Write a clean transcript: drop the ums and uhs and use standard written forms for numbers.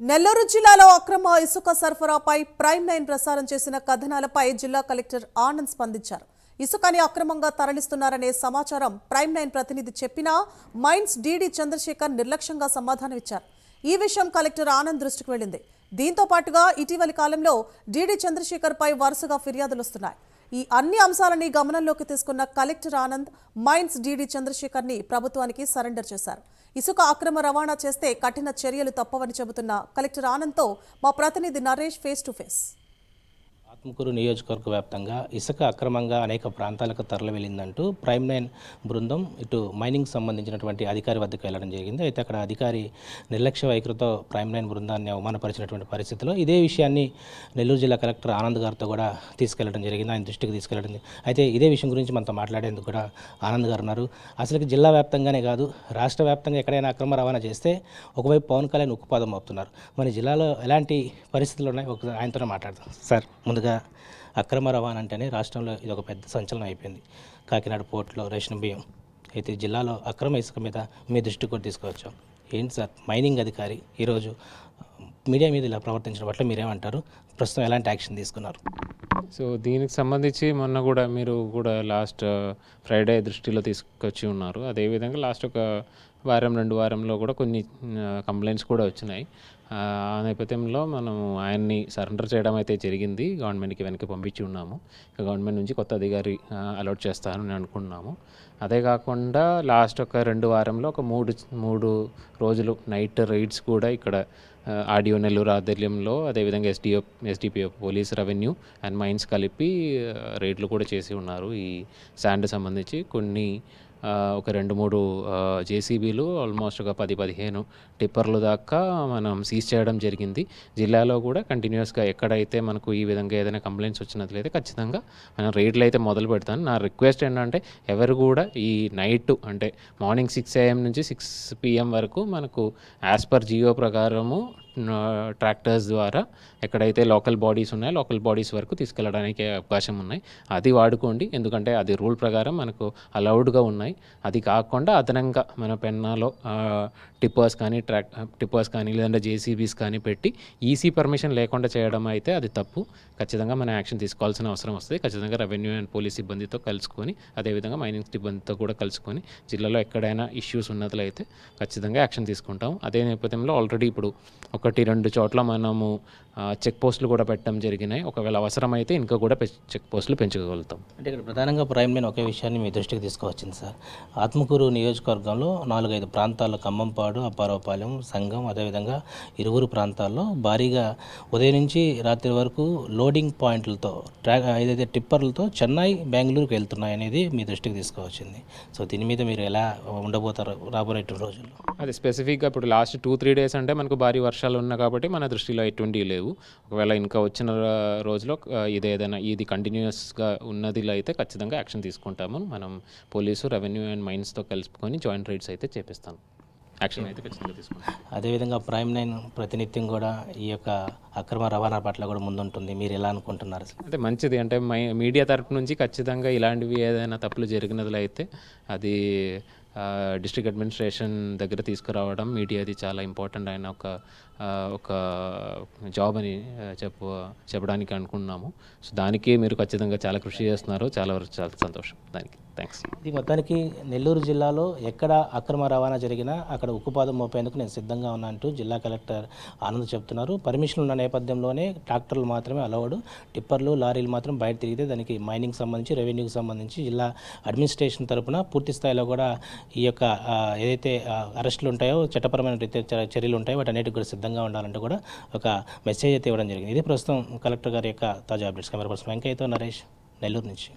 నెల్లూరు జిల్లాలో అక్రమ ఇసుక సరఫరాపై ప్రైమ్ 9 ప్రసారం చేసిన కథనాలపై జిల్లా కలెక్టర్ ఆనంద్ స్పందించారు. ఇసుకని అక్రమంగా తరలిస్తున్నారనే సమాచారం ప్రైమ్ 9 ప్రతినిధి చెప్పినా మైన్స్ డీడీ చంద్రశేఖర్ నిర్లక్ష్యంగా సమాధానమిచ్చారు. ఈ విషయం కలెక్టర్ ఆనంద్ దృష్టికి వెళ్లింది. దీంతో పాటుగా ఇటీవలి కాలంలో డీడీ చంద్రశేఖర్ పై వరుసగా ఫిర్యాదులు వస్తున్నాయి. ఈ అన్ని అంశాలని గమనంలోకి తీసుకున్న collector Anand mines DD Chandrashekar ని ప్రభుత్వానికి సరెండర్ చేశారు. ఇసుక అక్రమ రవాణా చేస్తే కఠిన చర్యలు తప్పవని చెబుతున్న కలెక్టర్ ఆనంద్తో మా ప్రతినిధి Naresh face to face. Atmakur నియోజకవర్గ వ్యాప్తంగా ఇసుక అక్రమంగా అనేక ప్రాంతాలకు తరలి వెళ్ళిందంటూ ప్రైమ్ 9 బృందం ఇటు మైనింగ్ సంబంధించినటువంటి అధికారి వద్దకు వెళ్ళడం జరిగింది. అయితే అక్కడ అధికారి నిర్లక్ష్య వైఖరితో ప్రైమ్ 9 బృందాన్ని అవమానపరిచినటువంటి పరిస్థితిలో ఇదే విషయాన్ని నెల్లూరు జిల్లా కలెక్టర్ ఆనంద్ గారితో కూడా తీసుకెళ్లడం జరిగింది. ఆయన దృష్టికి తీసుకెళ్లడం. అయితే ఇదే విషయం గురించి మనతో మాట్లాడేందుకు కూడా ఆనంద్ గారు ఉన్నారు. అసలు జిల్లా వ్యాప్తంగానే కాదు, రాష్ట్ర వ్యాప్తంగా ఎక్కడైనా అక్రమ రవాణా చేస్తే ఒకవైపు పవన్ కళ్యాణ్ ఉక్కుపాదం మోపుతున్నారు. మన జిల్లాలో ఎలాంటి పరిస్థితులు ఉన్నాయి ఒకసారి ఆయనతోనే మాట్లాడదాం. సార్, ముందుగా అక్రమ రవాణా అంటేనే రాష్ట్రంలో ఇది ఒక పెద్ద సంచలనం అయిపోయింది. కాకినాడ పోర్టులో రేషన్ బియ్యం, అయితే జిల్లాలో అక్రమ ఇసుక మీద మీ దృష్టికి కూడా తీసుకువచ్చాం. ఏంటి సార్, మైనింగ్ అధికారి ఈరోజు మీడియా మీద ఇలా ప్రవర్తించడం పట్ల మీరేమంటారు? ప్రస్తుతం ఎలాంటి యాక్షన్ తీసుకున్నారు? సో దీనికి సంబంధించి మొన్న కూడా మీరు కూడా లాస్ట్ ఫ్రైడే దృష్టిలో తీసుకొచ్చి ఉన్నారు. అదేవిధంగా లాస్ట్ ఒక వారం 2 వారంలో కూడా కొన్ని కంప్లైంట్స్ కూడా వచ్చినాయి. ఆ నేపథ్యంలో మనం ఆయన్ని సరెండర్ చేయడం అయితే జరిగింది. గవర్నమెంట్కి వెనక్కి పంపించి ఉన్నాము. ఇక గవర్నమెంట్ నుంచి కొత్త అధికారి అలాట్ చేస్తారని అనుకున్నాము. అదే కాకుండా లాస్ట్ ఒక 2 వారంలో ఒక మూడు రోజులు నైట్ రైడ్స్ కూడా ఇక్కడ ఆడియో నెల్లూరు ఆధ్వర్యంలో, అదేవిధంగా SDPO police, revenue and mines కలిపి రైడ్లు కూడా చేసి ఉన్నారు. ఈ శాండ్ సంబంధించి కొన్ని ఒక 2-3 జేసీబీలు, ఆల్మోస్ట్ ఒక 10-15 టిప్పర్లు దాకా మనం సీజ్ చేయడం జరిగింది. జిల్లాలో కూడా కంటిన్యూస్గా ఎక్కడైతే మనకు ఈ విధంగా ఏదైనా కంప్లైంట్స్ వచ్చినట్లయితే ఖచ్చితంగా మనం రైడ్లు అయితే మొదలు పెడతాను. నా రిక్వెస్ట్ ఏంటంటే ఎవరు కూడా ఈ నైట్ అంటే మార్నింగ్ 6 AM నుంచి 6 PM వరకు మనకు యాజ్ పర్ జియో ప్రకారము ట్రాక్టర్స్ ద్వారా ఎక్కడైతే లోకల్ బాడీస్ ఉన్నాయో లోకల్ బాడీస్ వరకు తీసుకెళ్ళడానికి అవకాశం ఉన్నాయి. అది వాడుకోండి, ఎందుకంటే అది రూల్ ప్రకారం మనకు అలౌడ్గా ఉన్నాయి. అది కాకుండా అదనంగా మన పెన్నాలో టిప్పర్స్ కానీ లేదంటే జేసీబీస్ కానీ పెట్టి ఈసీ పర్మిషన్ లేకుండా చేయడం అయితే అది తప్పు. ఖచ్చితంగా మనం యాక్షన్ తీసుకోవాల్సిన అవసరం వస్తుంది. ఖచ్చితంగా రెవెన్యూ అండ్ పోలీస్ సిబ్బందితో కలుసుకొని, అదేవిధంగా మైనింగ్ సిబ్బందితో కూడా కలుసుకొని జిల్లాలో ఎక్కడైనా ఇష్యూస్ ఉన్నట్లయితే ఖచ్చితంగా యాక్షన్ తీసుకుంటాం. అదే నేపథ్యంలో ఆల్రెడీ ఇప్పుడు 1-2 చోట్ల మనము చెక్ పోస్టులు కూడా పెట్టడం జరిగినాయి. ఒకవేళ అవసరమైతే ఇంకా కూడా చెక్ పోస్టులు పెంచుకోగలుగుతాం. అంటే ఇక్కడ ప్రధానంగా ప్రైమ్ 9 ఒకే విషయాన్ని మీ దృష్టికి తీసుకువచ్చింది సార్. ఆత్మకూరు నియోజకవర్గంలో 4-5 ప్రాంతాల్లో ఖమ్మంపాడు, అప్పారావుపాలెం, సంఘం, అదేవిధంగా ఇరువురు ప్రాంతాల్లో భారీగా ఉదయం నుంచి రాత్రి వరకు లోడింగ్ పాయింట్లతో ఏదైతే టిప్పర్లతో చెన్నై, బెంగళూరుకు వెళ్తున్నాయి అనేది మీ దృష్టికి తీసుకువచ్చింది. సో దీని మీద మీరు ఎలా ఉండబోతారు రాబోయే రోజుల్లో? అది స్పెసిఫిక్గా ఇప్పుడు లాస్ట్ 2-3 డేస్ అంటే మనకు భారీ వర్షాలు ఉన్నాయి కాబట్టి మన దృష్టిలో ఎటువంటి లేవు. ఒకవేళ ఇంకా వచ్చిన రోజులో ఇది కంటిన్యూస్గా ఉన్నదిలో అయితే ఖచ్చితంగా యాక్షన్ తీసుకుంటాము. మనం పోలీసు, రెవెన్యూ అండ్ మైన్స్తో కలుపుకొని జాయింట్ రైడ్స్ అయితే చేపిస్తాం. యాక్షన్ అయితే ఖచ్చితంగా తీసుకుంటాం. అదేవిధంగా ప్రైమ్ 9 ప్రతినిత్యం కూడా ఈ యొక్క అక్రమ రవాణా పట్ల కూడా ముందుంటుంది. మీరు ఎలా అనుకుంటున్నారు? అంటే మంచిది. అంటే మీడియా తరపు నుంచి ఖచ్చితంగా ఇలాంటివి ఏదైనా తప్పులు జరిగినట్లు అయితే అది డిస్ట్రిక్ట్ అడ్మినిస్ట్రేషన్ దగ్గర తీసుకురావడం మీడియాది చాలా ఇంపార్టెంట్ అయిన ఒక జాబ్ అని చెప్పడానికి అనుకున్నాము. సో దానికి మీరు ఖచ్చితంగా చాలా కృషి చేస్తున్నారు. చాలా సంతోషం. దానికి థ్యాంక్స్. ఇది మొత్తానికి నెల్లూరు జిల్లాలో ఎక్కడ అక్రమ రవాణా జరిగినా అక్కడ ఉక్కుపాదం మోపేందుకు నేను సిద్ధంగా ఉన్నా అంటూ జిల్లా కలెక్టర్ ఆనంద్ చెప్తున్నారు. పర్మిషన్ ఉన్న నేపథ్యంలోనే ట్రాక్టర్లు మాత్రమే అలౌడ్, టిప్పర్లు, లారీలు మాత్రం బయట తిరిగితే దానికి మైనింగ్ సంబంధించి, రెవెన్యూకి సంబంధించి జిల్లా అడ్మినిస్ట్రేషన్ తరఫున పూర్తి స్థాయిలో కూడా ఈ యొక్క ఏదైతే అరెస్టులు ఉంటాయో, చట్టపరమైన చర్యలు ఉంటాయో వాటన్నిటికి కూడా సిద్ధంగా ఉండాలంటూ కూడా ఒక మెసేజ్ అయితే ఇవ్వడం జరిగింది. ఇది ప్రస్తుతం కలెక్టర్ గారి యొక్క తాజా అప్డేట్స్. కెమెరా పర్సన్ వెంకయ్యతో నరేష్, నెల్లూరు నుంచి.